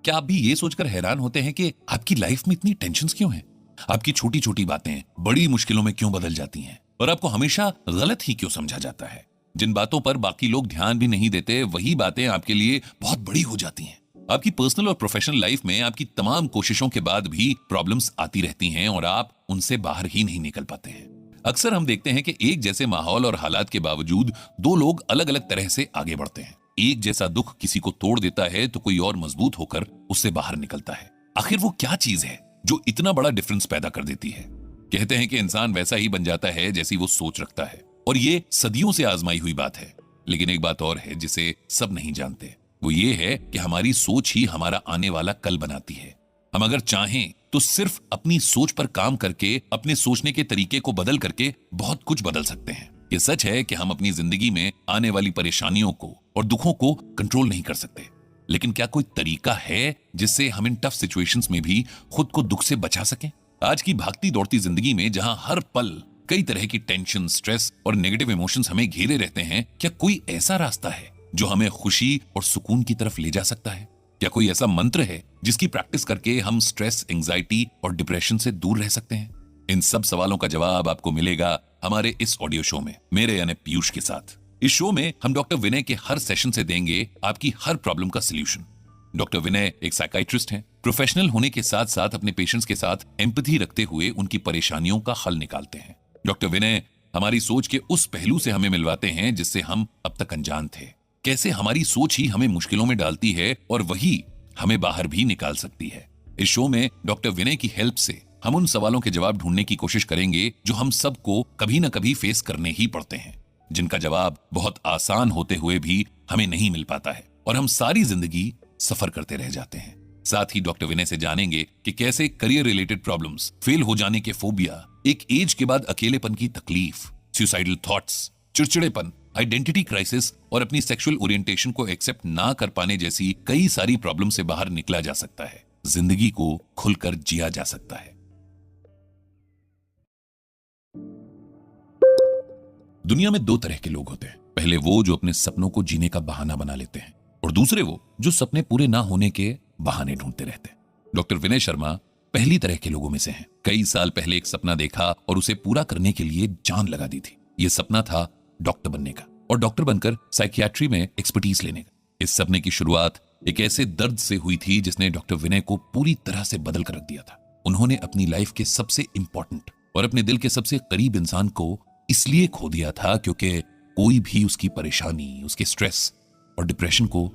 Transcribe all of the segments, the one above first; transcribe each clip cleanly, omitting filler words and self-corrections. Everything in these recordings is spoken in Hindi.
क्या आप भी ये सोचकर हैरान होते हैं कि आपकी लाइफ में इतनी टेंशन्स क्यों हैं? आपकी छोटी छोटी बातें बड़ी मुश्किलों में क्यों बदल जाती हैं और आपको हमेशा गलत ही क्यों समझा जाता है? जिन बातों पर बाकी लोग ध्यान भी नहीं देते, वही बातें आपके लिए बहुत बड़ी हो जाती हैं। आपकी पर्सनल और प्रोफेशनल लाइफ में आपकी तमाम कोशिशों के बाद भी प्रॉब्लम्स आती रहती हैं और आप उनसे बाहर ही नहीं निकल पाते हैं। अक्सर हम देखते हैं कि एक जैसे माहौल और हालात के बावजूद दो लोग अलग अलग तरह से आगे बढ़ते हैं। एक जैसा दुख किसी को तोड़ देता है तो कोई और मजबूत होकर उससे बाहर निकलता है। आखिर वो क्या चीज है जो इतना बड़ा डिफरेंस पैदा कर देती है? कहते हैं कि इंसान वैसा ही बन जाता है जैसी वो सोच रखता है, और ये सदियों से आजमाई हुई बात है। लेकिन एक बात और है जिसे सब नहीं जानते, वो ये है कि हमारी सोच ही हमारा आने वाला कल बनाती है। हम अगर चाहें तो सिर्फ अपनी सोच पर काम करके, अपने सोचने के तरीके को बदल करके बहुत कुछ बदल सकते हैं। ये सच है कि हम अपनी जिंदगी में आने वाली परेशानियों को और दुखों को कंट्रोल नहीं कर सकते, लेकिन क्या कोई तरीका है जिससे हम इन टफ सिचुएशंस में भी खुद को दुख से बचा सकें? आज की भागती दौड़ती जिंदगी में जहां हर पल कई तरह की टेंशन, स्ट्रेस और नेगेटिव इमोशंस हमें घेरे रहते हैं, क्या कोई ऐसा रास्ता है जो हमें खुशी और सुकून की तरफ ले जा सकता है? क्या कोई ऐसा मंत्र है जिसकी प्रैक्टिस करके हम स्ट्रेस, एंजाइटी और डिप्रेशन से दूर रह सकते हैं? इन सब सवालों का जवाब आपको मिलेगा हमारे इस ऑडियो शो में, मेरे यानी पीयूष के साथ। इस शो में हम डॉक्टर विनय के हर सेशन से देंगे आपकी हर प्रॉब्लम का सलूशन। डॉक्टर विनय एक साइकाइट्रिस्ट हैं। प्रोफेशनल होने के साथ साथ अपने पेशेंट्स के साथ एम्पैथी रखते हुए उनकी परेशानियों का हल निकालते हैं। डॉक्टर विनय हमारी सोच के उस पहलू से हमें मिलवाते हैं जिससे हम अब तक अनजान थे। कैसे हमारी सोच ही हमें मुश्किलों में डालती है और वही हमें बाहर भी निकाल सकती है। इस शो में डॉक्टर विनय की हेल्प से हम उन सवालों के जवाब ढूंढने की कोशिश करेंगे जो हम सबको कभी न कभी फेस करने ही पड़ते हैं, जिनका जवाब बहुत आसान होते हुए भी हमें नहीं मिल पाता है और हम सारी जिंदगी सफर करते रह जाते हैं। साथ ही डॉक्टर विनय से जानेंगे कि कैसे करियर रिलेटेड प्रॉब्लम्स, फेल हो जाने के फोबिया, एक एज के बाद अकेलेपन की तकलीफ, सुसाइडल थॉट्स, चिड़चिड़ेपन, आइडेंटिटी क्राइसिस और अपनी सेक्सुअल ओरिएंटेशन को एक्सेप्ट ना कर पाने जैसी कई सारी प्रॉब्लम से बाहर निकला जा सकता है। जिंदगी को खुलकर जिया जा सकता है। दुनिया में दो तरह के लोग होते हैं। पहले वो जो अपने सपनों को जीने का बहाना बना लेते हैं, और दूसरे वो जो सपने पूरे ना होने के बहाने ढूंढते रहते हैं। डॉक्टर विनय शर्मा पहली तरह के लोगों में से हैं। कई साल पहले एक सपना देखा और उसे पूरा करने के लिए जान लगा दी थी। यह सपना था डॉक्टर बनने का और डॉक्टर बनकर साइकियाट्री में एक्सपर्टीज लेने का। इस सपने की शुरुआत एक ऐसे दर्द से हुई थी जिसने डॉक्टर विनय को पूरी तरह से बदल कर रख दिया था। उन्होंने अपनी लाइफ के सबसे इंपॉर्टेंट और अपने दिल के सबसे करीब इंसान को इसलिए खो दिया था क्योंकि कोई भी उसकी परेशानी, उसके स्ट्रेस और डिप्रेशन को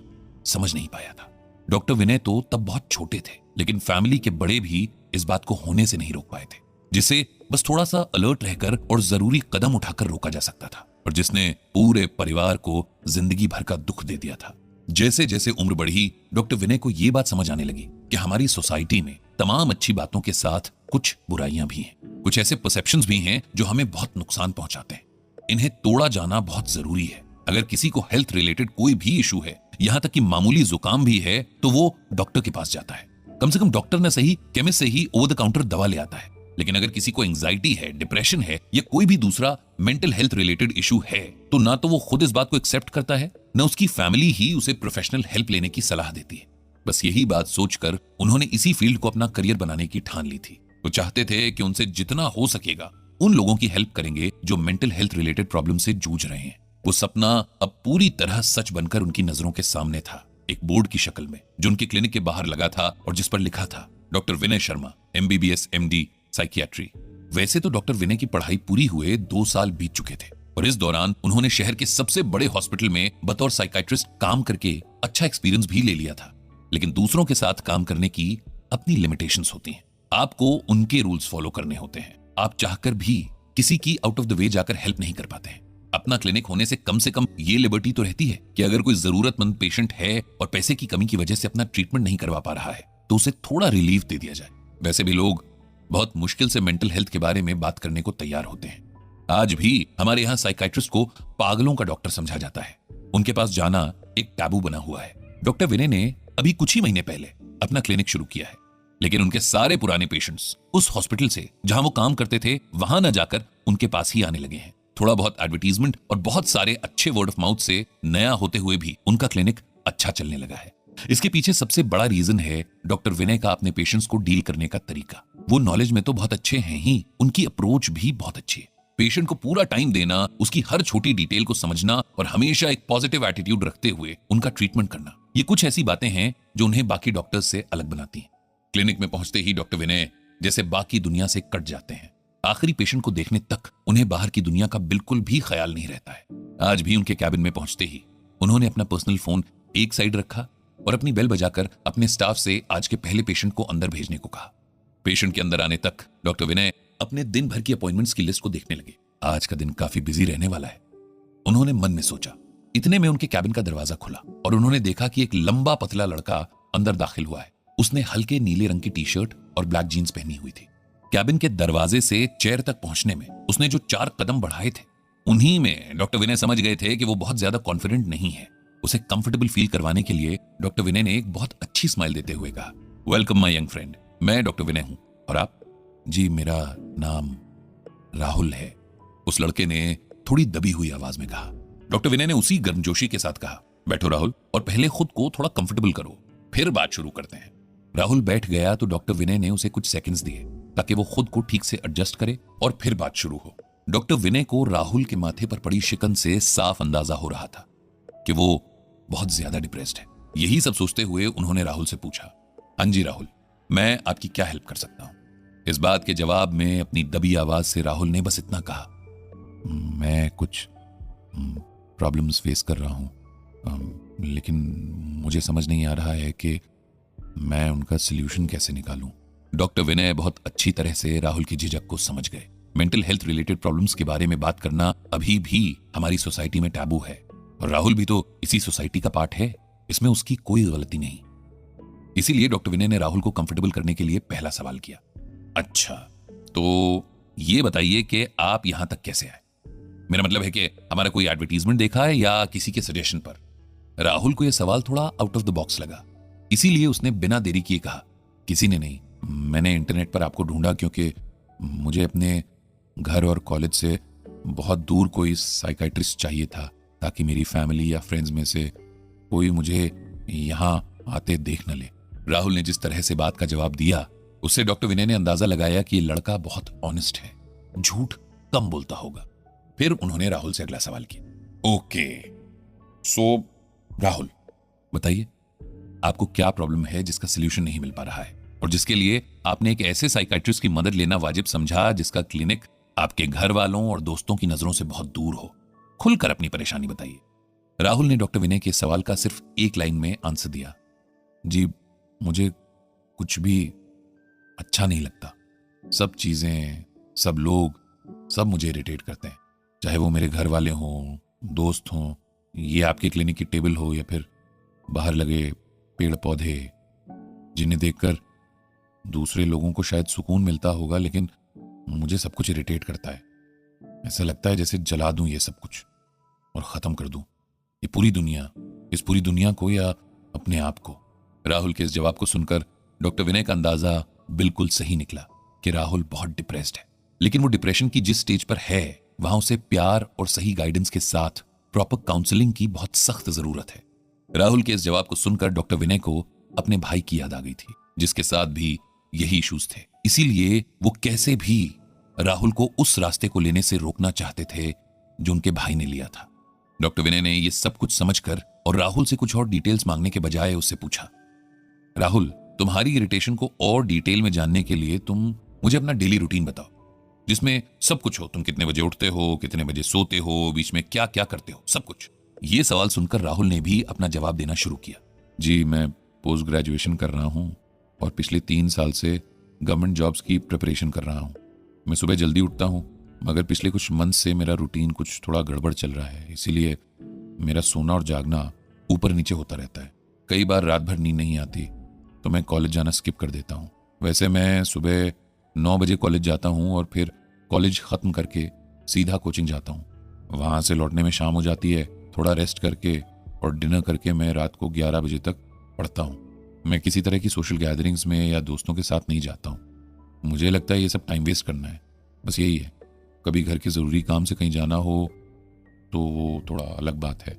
समझ नहीं पाया था। डॉक्टर विनय तो तब बहुत छोटे थे, लेकिन फैमिली के बड़े भी इस बात को होने से नहीं रोक पाए थे, जिसे बस थोड़ा सा अलर्ट रहकर और जरूरी कदम उठाकर रोका जा सकता था, और जिसने पूरे परिवार को जिंदगी भर का दुख दे दिया था। जैसे जैसे उम्र बढ़ी, डॉक्टर विनय को यह बात समझ आने लगी कि हमारी सोसाइटी में तमाम अच्छी बातों के साथ कुछ बुराइयां भी हैं, कुछ ऐसे परसेप्शंस भी हैं जो हमें बहुत नुकसान पहुंचाते हैं। इन्हें तोड़ा जाना बहुत जरूरी है। अगर किसी को हेल्थ रिलेटेड कोई भी इशू है, यहां तक कि मामूली जुकाम भी है, तो वो डॉक्टर के पास जाता है। कम से कम डॉक्टर न सही, केमिस्ट से ही ओवर द काउंटर दवा ले आता है। लेकिन अगर किसी को एंजाइटी है, डिप्रेशन है या कोई भी दूसरा मेंटल हेल्थ रिलेटेड इशू है, तो ना तो वो खुद इस बात को एक्सेप्ट करता है, न उसकी फैमिली ही उसे प्रोफेशनल हेल्प लेने की सलाह देती है। बस यही बात सोचकर उन्होंने इसी फील्ड को अपना करियर बनाने की ठान ली थी। वो चाहते थे कि उनसे जितना हो सकेगा उन लोगों की हेल्प करेंगे जो मेंटल हेल्थ रिलेटेड प्रॉब्लम से जूझ रहे हैं। वो सपना अब पूरी तरह सच बनकर उनकी नजरों के सामने था, एक बोर्ड की शक्ल में जो उनके क्लिनिक के बाहर लगा था और जिस पर लिखा था doctor Vinay Sharma, MBBS MD psychiatry. वैसे तो डॉक्टर विनय की पढ़ाई पूरी हुए 2 साल बीत चुके थे और इस दौरान उन्होंने शहर के सबसे बड़े हॉस्पिटल में बतौर साइकियाट्रिस्ट काम करके अच्छा एक्सपीरियंस भी ले लिया था। लेकिन दूसरों के साथ काम करने की अपनी लिमिटेशंस होती हैं। आपको उनके रूल्स फॉलो करने होते हैं। आप चाहकर भी किसी की आउट ऑफ द वे जाकर हेल्प नहीं कर पाते हैं। अपना क्लिनिक होने से कम ये लिबर्टी तो रहती है कि अगर कोई जरूरतमंद पेशेंट है और पैसे की कमी की वजह से अपना ट्रीटमेंट नहीं करवा पा रहा है, तो उसे थोड़ा रिलीफ दे दिया जाए। वैसे भी लोग बहुत मुश्किल से मेंटल हेल्थ के बारे में बात करने को तैयार होते हैं। आज भी हमारे यहाँ साइकियाट्रिस्ट को पागलों का डॉक्टर समझा जाता है। उनके पास जाना एक टैबू बना हुआ है। डॉक्टर विनय ने अभी कुछ ही महीने पहले अपना क्लिनिक शुरू किया है, लेकिन उनके सारे पुराने पेशेंट्स उस हॉस्पिटल से जहां वो काम करते थे वहां न जाकर उनके पास ही आने लगे हैं। थोड़ा बहुत एडवर्टीजमेंट और बहुत सारे अच्छे वर्ड ऑफ माउथ से नया होते हुए भी उनका क्लिनिक अच्छा चलने लगा है। इसके पीछे सबसे बड़ा रीजन है डॉक्टर विनय का अपने पेशेंट्स को डील करने का तरीका। वो नॉलेज में तो बहुत अच्छे हैं ही, उनकी अप्रोच भी बहुत अच्छी है। पेशेंट को पूरा टाइम देना, उसकी हर छोटी डिटेल को समझना और हमेशा एक पॉजिटिव एटीट्यूड रखते हुए उनका ट्रीटमेंट करना, ये कुछ ऐसी बातें हैं जो उन्हें बाकी डॉक्टर्स से अलग बनाती हैं। क्लिनिक में पहुंचते ही डॉक्टर विनय जैसे बाकी दुनिया से कट जाते हैं। आखिरी पेशेंट को देखने तक उन्हें बाहर की दुनिया का बिल्कुल भी ख्याल नहीं रहता है। आज भी उनके कैबिन में पहुंचते ही उन्होंने अपना पर्सनल फोन एक साइड रखा और अपनी बेल बजाकर अपने स्टाफ से आज के पहले पेशेंट को अंदर भेजने को कहा। पेशेंट के अंदर आने तक डॉक्टर विनय अपने दिन भर की अपॉइंटमेंट्स की लिस्ट को देखने लगे। आज का दिन काफी बिजी रहने वाला है, उन्होंने मन में सोचा। इतने में उनके कैबिन का दरवाजा खुला और उन्होंने देखा कि एक लंबा पतला लड़का अंदर दाखिल हुआ है। उसने हल्के नीले रंग की टी शर्ट और ब्लैक जीन्स पहनी हुई थी। कैबिन के दरवाजे से चेयर तक पहुंचने में उसने जो 4 कदम बढ़ाए थे, उन्हीं में डॉक्टर विनय समझ गए थे कि वो बहुत ज्यादा कॉन्फिडेंट नहीं है। उसे कंफर्टेबल फील करवाने के लिए डॉक्टर विनय ने एक बहुत अच्छी स्माइल देते हुए कहा, वेलकम माय यंग फ्रेंड, मैं डॉक्टर विनय हूं। और आप? जी मेरा नाम राहुल है, उस लड़के ने थोड़ी दबी हुई आवाज में कहा। डॉक्टर विनय ने उसी गर्मजोशी के साथ कहा, बैठो राहुल और पहले खुद को थोड़ा कंफर्टेबल करो, फिर बात शुरू करते हैं। राहुल बैठ गया तो डॉक्टर विनय ने उसे कुछ सेकंड्स दिए ताकि वो खुद को ठीक से एडजस्ट करे और फिर बात शुरू हो। डॉक्टर विनय को राहुल के माथे पर पड़ी शिकन से साफ अंदाजा हो रहा था कि वो बहुत ज्यादा डिप्रेस्ड है। यही सब सोचते हुए उन्होंने राहुल से पूछा, हाँ जी राहुल, मैं आपकी क्या हेल्प कर सकता हूं? इस बात के जवाब में अपनी दबी आवाज से राहुल ने बस इतना कहा, मैं कुछ प्रॉब्लम्स फेस कर रहा हूं, लेकिन मुझे समझ नहीं आ रहा है कि मैं उनका सल्यूशन कैसे निकालूं। डॉक्टर विनय बहुत अच्छी तरह से राहुल की झिझक को समझ गए। मेंटल हेल्थ रिलेटेड प्रॉब्लम्स के बारे में बात करना अभी भी हमारी सोसाइटी में टैबू है और राहुल भी तो इसी सोसाइटी का पार्ट है, इसमें उसकी कोई गलती नहीं। इसीलिए डॉक्टर विनय ने राहुल को कंफर्टेबल करने के लिए पहला सवाल किया, अच्छा तो ये बताइए कि आप यहां तक कैसे आए? मेरा मतलब है कि हमारा कोई एडवर्टीजमेंट देखा है या किसी के सजेशन पर? राहुल को यह सवाल थोड़ा आउट ऑफ द बॉक्स लगा, इसीलिए उसने बिना देरी किए कहा, किसी ने नहीं, मैंने इंटरनेट पर आपको ढूंढा क्योंकि मुझे अपने घर और कॉलेज से बहुत दूर कोई साइकाइट्रिस्ट चाहिए था ताकि मेरी फैमिली या फ्रेंड्स में से कोई मुझे यहां आते देख न ले। राहुल ने जिस तरह से बात का जवाब दिया उससे डॉक्टर विनय ने अंदाजा लगाया कि लड़का बहुत ऑनेस्ट है, झूठ कम बोलता होगा। फिर उन्होंने राहुल से अगला सवाल किया, ओके सो राहुल बताइए आपको क्या प्रॉब्लम है जिसका सलूशन नहीं मिल पा रहा है और जिसके लिए आपने एक ऐसे साइकाइट्रिस्ट की मदद लेना वाजिब समझा जिसका क्लिनिक आपके घर वालों और दोस्तों की नजरों से बहुत दूर हो। खुलकर अपनी परेशानी बताइए। राहुल ने डॉक्टर विनय के सवाल का सिर्फ एक लाइन में आंसर दिया, जी मुझे कुछ भी अच्छा नहीं लगता, सब चीजें, सब लोग, सब मुझे इरिटेट करते हैं, चाहे वो मेरे घर वाले हों, दोस्त हों, ये आपके क्लिनिक की टेबल हो या फिर बाहर लगे पेड़ पौधे जिन्हें देखकर दूसरे लोगों को शायद सुकून मिलता होगा, लेकिन मुझे सब कुछ इरिटेट करता है। ऐसा लगता है जैसे जला दूं ये सब कुछ और खत्म कर दूं ये पूरी दुनिया, इस पूरी दुनिया को या अपने आप को। राहुल के इस जवाब को सुनकर डॉक्टर विनय का अंदाजा बिल्कुल सही निकला कि राहुल बहुत डिप्रेस्ड है, लेकिन वो डिप्रेशन की जिस स्टेज पर है वहां उसे प्यार और सही गाइडेंस के साथ प्रॉपर काउंसलिंग की बहुत सख्त जरूरत है। राहुल के इस जवाब को सुनकर डॉक्टर विनय को अपने भाई की याद आ गई थी जिसके साथ भी यही इश्यूज थे, इसीलिए वो कैसे भी राहुल को उस रास्ते को लेने से रोकना चाहते थे जो उनके भाई ने लिया था। डॉक्टर विनय ने ये सब कुछ समझकर और राहुल से कुछ और डिटेल्स मांगने के बजाय उससे पूछा, राहुल तुम्हारी इरिटेशन को और डिटेल में जानने के लिए तुम मुझे अपना डेली रूटीन बताओ जिसमें सब कुछ हो, तुम कितने बजे उठते हो, कितने बजे सोते हो, बीच में क्या क्या करते हो, सब कुछ। ये सवाल सुनकर राहुल ने भी अपना जवाब देना शुरू किया, जी मैं पोस्ट ग्रेजुएशन कर रहा हूं और पिछले 3 साल से गवर्नमेंट जॉब्स की प्रिपरेशन कर रहा हूं। मैं सुबह जल्दी उठता हूं मगर पिछले कुछ मंथ से मेरा रूटीन कुछ थोड़ा गड़बड़ चल रहा है, इसीलिए मेरा सोना और जागना ऊपर नीचे होता रहता है। कई बार रात भर नींद नहीं आती तो मैं कॉलेज जाना स्किप कर देता हूँ। वैसे मैं सुबह 9 बजे कॉलेज जाता हूँ और फिर कॉलेज ख़त्म करके सीधा कोचिंग जाता हूँ। वहाँ से लौटने में शाम हो जाती है, थोड़ा रेस्ट करके और डिनर करके मैं रात को 11 बजे तक पढ़ता हूँ। मैं किसी तरह की सोशल गैदरिंग्स में या दोस्तों के साथ नहीं जाता हूँ, मुझे लगता है ये सब टाइम वेस्ट करना है, बस यही है। कभी घर के ज़रूरी काम से कहीं जाना हो तो वो थोड़ा अलग बात है।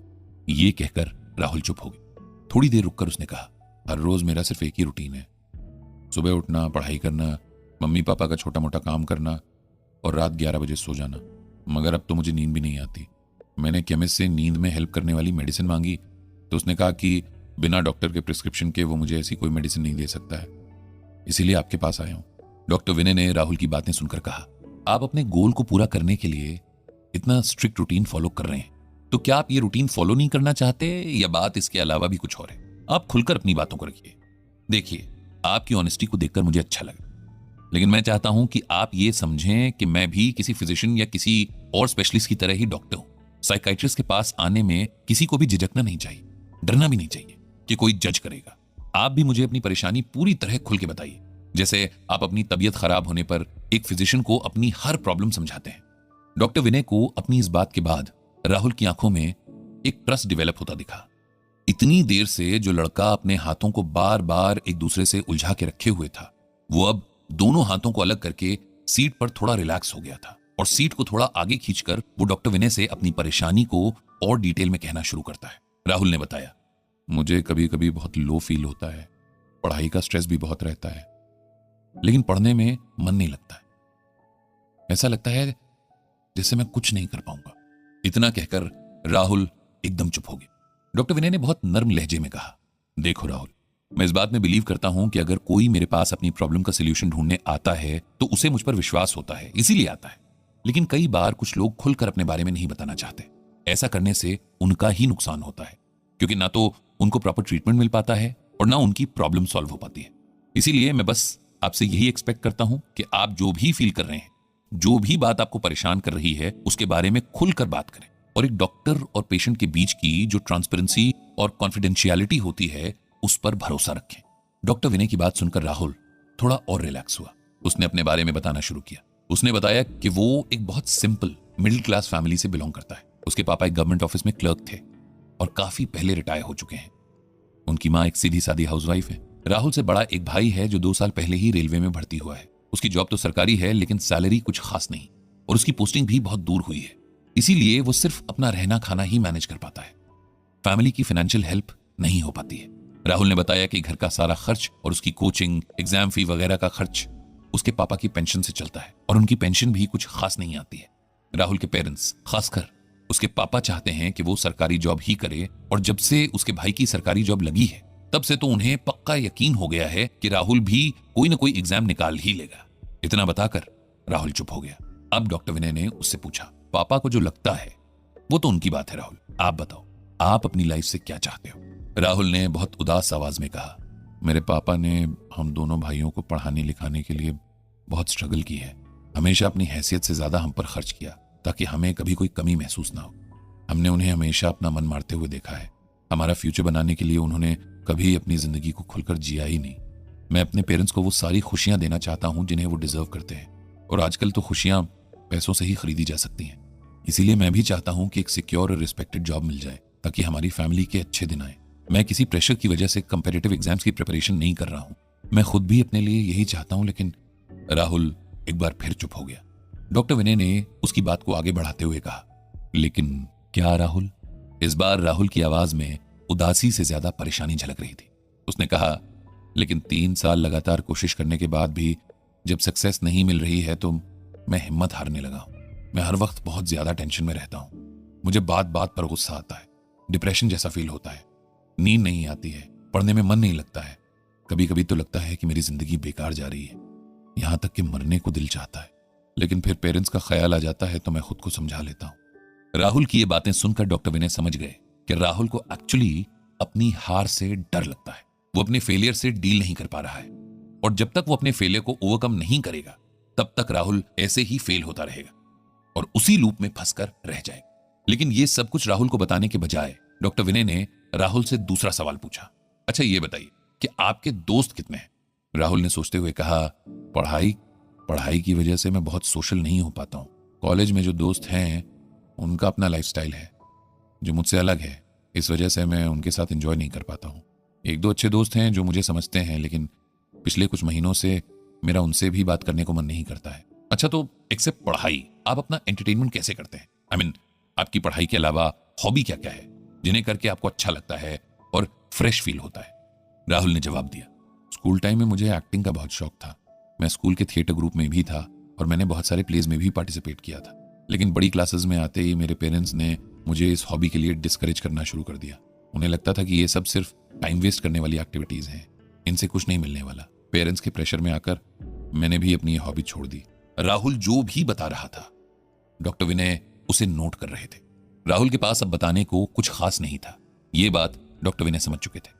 ये कहकर राहुल चुप हो गए। थोड़ी देर रुककर उसने कहा, हर रोज मेरा सिर्फ एक ही रूटीन है, सुबह उठना, पढ़ाई करना, मम्मी पापा का छोटा मोटा काम करना और रात 11 बजे सो जाना। मगर अब तो मुझे नींद भी नहीं आती। मैंने केमिस्ट से नींद में हेल्प करने वाली मेडिसिन मांगी तो उसने कहा कि बिना डॉक्टर के प्रिस्क्रिप्शन के वो मुझे ऐसी कोई मेडिसिन नहीं दे सकता है, इसीलिए आपके पास आया हूं। डॉक्टर विनय ने राहुल की बातें सुनकर कहा, आप अपने गोल को पूरा करने के लिए इतना स्ट्रिक्ट रूटीन फॉलो कर रहे हैं, तो क्या आप ये रूटीन फॉलो नहीं करना चाहते या बात इसके अलावा भी कुछ और है? आप खुलकर अपनी बातों को रखिए। देखिए, आपकी ऑनेस्टी को देखकर मुझे अच्छा लगा, लेकिन मैं चाहता हूं कि आप ये समझें कि मैं भी किसी फिजिशियन या किसी और स्पेशलिस्ट की तरह ही डॉक्टर हूं। साइकाइट्रिस्ट के पास आने में किसी को भी झिझकना नहीं चाहिए, डरना भी नहीं चाहिए कि कोई जज करेगा। आप भी मुझे अपनी परेशानी पूरी तरह खुल के बताइए, जैसे आप अपनी तबीयत खराब होने पर एक फिजिशियन को अपनी हर प्रॉब्लम समझाते हैं। डॉक्टर विनय को अपनी इस बात के बाद राहुल की आंखों में एक ट्रस्ट डेवलप होता दिखा। इतनी देर से जो लड़का अपने हाथों को बार बार एक दूसरे से उलझा के रखे हुए था, वो अब दोनों हाथों को अलग करके सीट पर थोड़ा रिलैक्स हो गया था और सीट को थोड़ा आगे खींचकर वो डॉक्टर विनय से अपनी परेशानी को और डिटेल में कहना शुरू करता है। राहुल ने बताया, मुझे कभी कभी बहुत लो फील होता है, पढ़ाई का स्ट्रेस भी बहुत रहता है, लेकिन पढ़ने में मन नहीं लगता है। ऐसा लगता है जैसे मैं कुछ नहीं कर पाऊंगा। इतना कहकर राहुल एकदम चुप हो गया। डॉक्टर विनय ने बहुत नर्म लहजे में कहा, देखो राहुल, मैं इस बात में बिलीव करता हूं कि अगर कोई मेरे पास अपनी प्रॉब्लम का सलूशन ढूंढने आता है तो उसे मुझ पर विश्वास होता है, इसीलिए आता है। लेकिन कई बार कुछ लोग खुलकर अपने बारे में नहीं बताना चाहते। ऐसा करने से उनका ही नुकसान होता है, क्योंकि ना तो उनको प्रॉपर ट्रीटमेंट मिल पाता है और ना उनकी प्रॉब्लम सॉल्व हो पाती है। इसीलिए मैं बस आपसे यही एक्सपेक्ट करता हूं कि आप जो भी फील कर रहे हैं, जो भी बात आपको परेशान कर रही है, उसके बारे में खुलकर बात करें और एक डॉक्टर और पेशेंट के बीच की जो ट्रांसपेरेंसी और कॉन्फिडेंशियलिटी होती है उस पर भरोसा रखें। डॉक्टर विनय की बात सुनकर राहुल थोड़ा और रिलैक्स हुआ। उसने अपने बारे में बताना शुरू किया। उसने बताया कि वो एक बहुत सिंपल मिडिल क्लास फैमिली से बिलोंग करता है। उसके पापा एक गवर्नमेंट ऑफिस में क्लर्क थे और काफी पहले रिटायर हो चुके हैं। उनकी माँ एक सीधी सादी हाउसवाइफ है। राहुल से बड़ा एक भाई है जो 2 साल पहले ही रेलवे में भर्ती हुआ है। उसकी जॉब तो सरकारी है, लेकिन सैलरी कुछ खास नहीं और उसकी पोस्टिंग भी बहुत दूर हुई है, इसीलिए वो सिर्फ अपना रहना खाना ही मैनेज कर पाता है। फैमिली की फाइनेंशियल हेल्प नहीं हो पाती है। राहुल ने बताया कि घर का सारा खर्च और उसकी कोचिंग, एग्जाम फी वगैरह का खर्च उसके पापा की पेंशन से चलता है और उनकी पेंशन भी कुछ खास नहीं आती है। राहुल के पेरेंट्स, खासकर उसके पापा, चाहते हैं कि वो सरकारी जॉब ही करे और जब से उसके भाई की सरकारी जॉब लगी है तब से तो उन्हें पक्का यकीन हो गया है कि राहुल भी कोई ना कोई एग्जाम निकाल ही लेगा। इतना बताकर राहुल चुप हो गया। अब डॉक्टर विनय ने उससे पूछा, पापा को जो लगता है वो तो उनकी बात है राहुल, आप बताओ, आप अपनी लाइफ से क्या चाहते हो? राहुल ने बहुत उदास आवाज में कहा, मेरे पापा ने हम दोनों भाइयों को पढ़ाने लिखाने के लिए बहुत स्ट्रगल की है। हमेशा अपनी हैसियत से ज्यादा हम पर खर्च किया ताकि हमें कभी कोई कमी महसूस ना हो। हमने उन्हें हमेशा अपना मन मारते हुए देखा है। हमारा फ्यूचर बनाने के लिए उन्होंने कभी अपनी जिंदगी को खुलकर जिया ही नहीं। मैं अपने पेरेंट्स को वो सारी खुशियां देना चाहता हूं जिन्हें वो डिजर्व करते हैं, और आजकल तो खुशियां पैसों से ही खरीदी जा सकती हैं। इसीलिए मैं भी चाहता हूं कि एक सिक्योर और रिस्पेक्टेड जॉब मिल जाए ताकि हमारी फैमिली के अच्छे दिन आए। मैं किसी प्रेशर की वजह से कंपेटिटिव एग्जाम्स की प्रिपरेशन नहीं कर रहा हूं। मैं खुद भी अपने लिए यही चाहता हूं। लेकिन राहुल एक बार फिर चुप हो गया। डॉक्टर विनय ने उसकी बात को आगे बढ़ाते हुए कहा, लेकिन क्या राहुल? इस बार राहुल की आवाज में उदासी से ज्यादा परेशानी झलक रही थी। उसने कहा, लेकिन 3 साल लगातार कोशिश करने के बाद भी जब सक्सेस नहीं मिल रही है तो मैं हिम्मत हारने लगा हूं। मैं हर वक्त बहुत ज्यादा टेंशन में रहता हूं। मुझे बात बात पर गुस्सा आता है, डिप्रेशन जैसा फील होता है, नींद नहीं आती है, पढ़ने में मन नहीं लगता है। कभी कभी तो लगता है कि मेरी जिंदगी बेकार जा रही है, यहां तक कि मरने को दिल चाहता है। लेकिन फिर पेरेंट्स का ख्याल आ जाता है तो मैं खुद को समझा लेता हूं। राहुल की ये बातें सुनकर डॉक्टर विनय समझ गए कि राहुल को एक्चुअली अपनी हार से डर लगता है। वो अपने फेलियर से डील नहीं कर पा रहा है, और जब तक वो अपने फेलियर को ओवरकम नहीं करेगा तब तक राहुल ऐसे ही फेल होता रहेगा और उसी लूप में फंसकर रह जाएगा। लेकिन ये सब कुछ राहुल को बताने के बजाय डॉक्टर विनय ने राहुल से दूसरा सवाल पूछा, अच्छा ये बताइए कि आपके दोस्त कितने हैं? राहुल ने सोचते हुए कहा, पढ़ाई की वजह से मैं बहुत सोशल नहीं हो पाता हूं। कॉलेज में जो दोस्त हैं उनका अपना लाइफस्टाइल है जो मुझसे अलग है, इस वजह से मैं उनके साथ एंजॉय नहीं कर पाता हूं। 1-2 अच्छे दोस्त हैं जो मुझे समझते हैं, लेकिन पिछले कुछ महीनों से मेरा उनसे भी बात करने को मन नहीं करता है। अच्छा, तो एक्सेप्ट पढ़ाई आप अपना एंटरटेनमेंट कैसे करते हैं? आई मीन, आपकी पढ़ाई के अलावा हॉबी क्या क्या है जिन्हें करके आपको अच्छा लगता है और फ्रेश फील होता है। राहुल ने जवाब दिया, स्कूल टाइम में मुझे एक्टिंग का बहुत शौक था। मैं स्कूल के थिएटर ग्रुप में भी था और मैंने बहुत सारे प्लेज में भी पार्टिसिपेट किया था। लेकिन बड़ी क्लासेस में आते ही मेरे पेरेंट्स ने मुझे इस हॉबी के लिए डिस्करेज करना शुरू कर दिया। उन्हें लगता था कि ये सब सिर्फ टाइम वेस्ट करने वाली एक्टिविटीज हैं, इनसे कुछ नहीं मिलने वाला। पेरेंट्स के प्रेशर में आकर मैंने भी अपनी हॉबी छोड़ दी। राहुल जो भी बता रहा था डॉक्टर विनय उसे नोट कर रहे थे। राहुल के पास अब बताने को कुछ खास नहीं था, ये बात डॉक्टर विनय समझ चुके थे।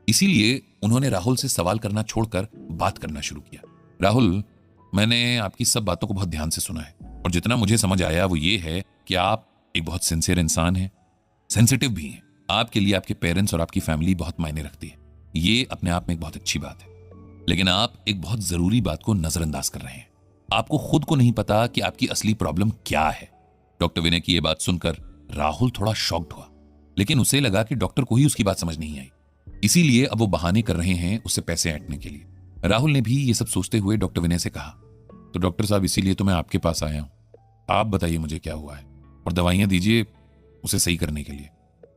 इसीलिए उन्होंने राहुल से सवाल करना छोड़कर बात करना शुरू किया। राहुल, मैंने आपकी सब बातों को बहुत ध्यान से सुना है और जितना मुझे समझ आया वो ये है कि आप एक बहुत सिंसियर इंसान हैं, सेंसिटिव भी हैं। आपके लिए आपके पेरेंट्स और आपकी फैमिली बहुत मायने रखती है, ये अपने आप में एक बहुत अच्छी बात है। लेकिन आप एक बहुत जरूरी बात को नजरअंदाज कर रहे हैं। आपको खुद को नहीं पता कि आपकी असली प्रॉब्लम क्या है। डॉक्टर विनय की यह बात सुनकर राहुल थोड़ा शॉक्ड हुआ, लेकिन उसे लगा कि डॉक्टर को ही उसकी बात समझ नहीं आई, इसीलिए अब वो बहाने कर रहे हैं उससे पैसे ऐंठने के लिए। राहुल ने भी ये सब सोचते हुए डॉक्टर विनय से कहा, तो डॉक्टर साहब इसीलिए तो मैं आपके पास आया हूं, आप बताइए मुझे क्या हुआ है और दवाइयां दीजिए उसे सही करने के लिए।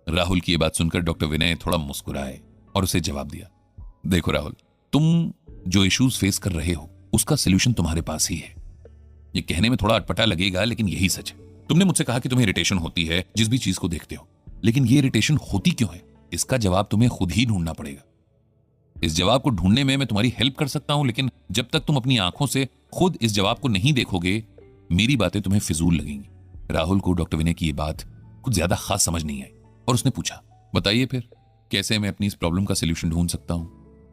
राहुल की यह बात सुनकर डॉक्टर विनय थोड़ा मुस्कुराए और उसे जवाब दिया, देखो राहुल, तुम जो इश्यूज फेस कर रहे हो उसका सोल्यूशन तुम्हारे पास ही है। ये कहने में थोड़ा अटपटा लगेगा लेकिन यही सच है। तुमने मुझसे कहा कि तुम्हें इरिटेशन होती है जिस भी चीज को देखते हो, लेकिन ये इरिटेशन होती क्यों है इसका जवाब तुम्हें खुद ही ढूंढना पड़ेगा। इस जवाब को ढूंढने में मैं तुम्हारी हेल्प कर सकता हूं, लेकिन जब तक तुम अपनी आंखों से खुद इस जवाब को नहीं देखोगे मेरी बातें तुम्हें फिजूल लगेंगी। राहुल को डॉक्टर विनय की यह बात कुछ ज्यादा खास समझ नहीं आई और उसने पूछा, बताइए फिर कैसे मैं अपनी इस प्रॉब्लम का सोल्यूशन ढूंढ सकता हूं।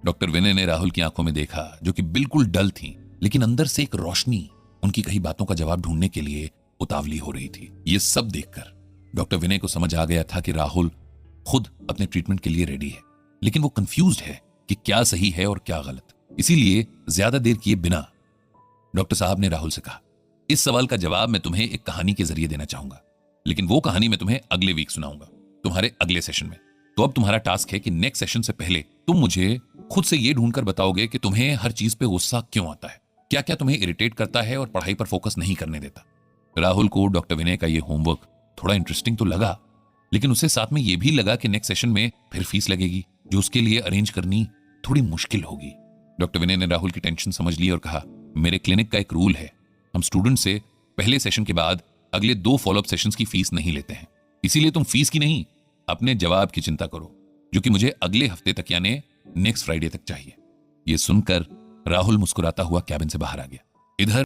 डॉक्टर विनय ने राहुल की आंखों में देखा जो कि बिल्कुल डल थी, लेकिन अंदर से एक रोशनी उनकी कही बातों का जवाब ढूंढने के लिए उतावली हो रही थी। ये सब देखकर डॉक्टर विनय को समझ आ गया था कि राहुल खुद अपने ट्रीटमेंट के लिए रेडी है, लेकिन वो कंफ्यूज्ड है कि क्या सही है और क्या गलत। इसीलिए ज्यादा देर किए बिना डॉक्टर साहब ने राहुल से कहा, इस सवाल का जवाब मैं तुम्हें एक कहानी के जरिए देना चाहूंगा, लेकिन वो कहानी मैं तुम्हें अगले वीक सुनाऊंगा, तुम्हारे अगले सेशन में। तो अब तुम्हारा टास्क है कि नेक्स्ट सेशन से पहले तुम मुझे खुद से ये ढूंढकर बताओगे कि तुम्हें हर चीज पे गुस्सा क्यों आता है, क्या क्या तुम्हें इरिटेट करता है और पढ़ाई पर फोकस नहीं करने देता। राहुल को डॉक्टर विनय का ये होमवर्क थोड़ा इंटरेस्टिंग तो लगा, लेकिन उसे साथ में यह भी लगा कि नेक्स्ट सेशन में फिर फीस लगेगी जो उसके लिए अरेंज करनी थोड़ी मुश्किल होगी। डॉक्टर विनय ने राहुल की टेंशन समझ ली और कहा, मेरे क्लिनिक का एक रूल है, हम स्टूडेंट से पहले सेशन के बाद अगले 2 फॉलोअप सेशंस की फीस नहीं लेते हैं। इसीलिए तुम फीस की नहीं अपने जवाब की चिंता करो, जो कि मुझे अगले हफ्ते तक यानी नेक्स्ट फ्राइडे तक चाहिए। यह सुनकर राहुल मुस्कुराता हुआ कैबिन से बाहर आ गया। इधर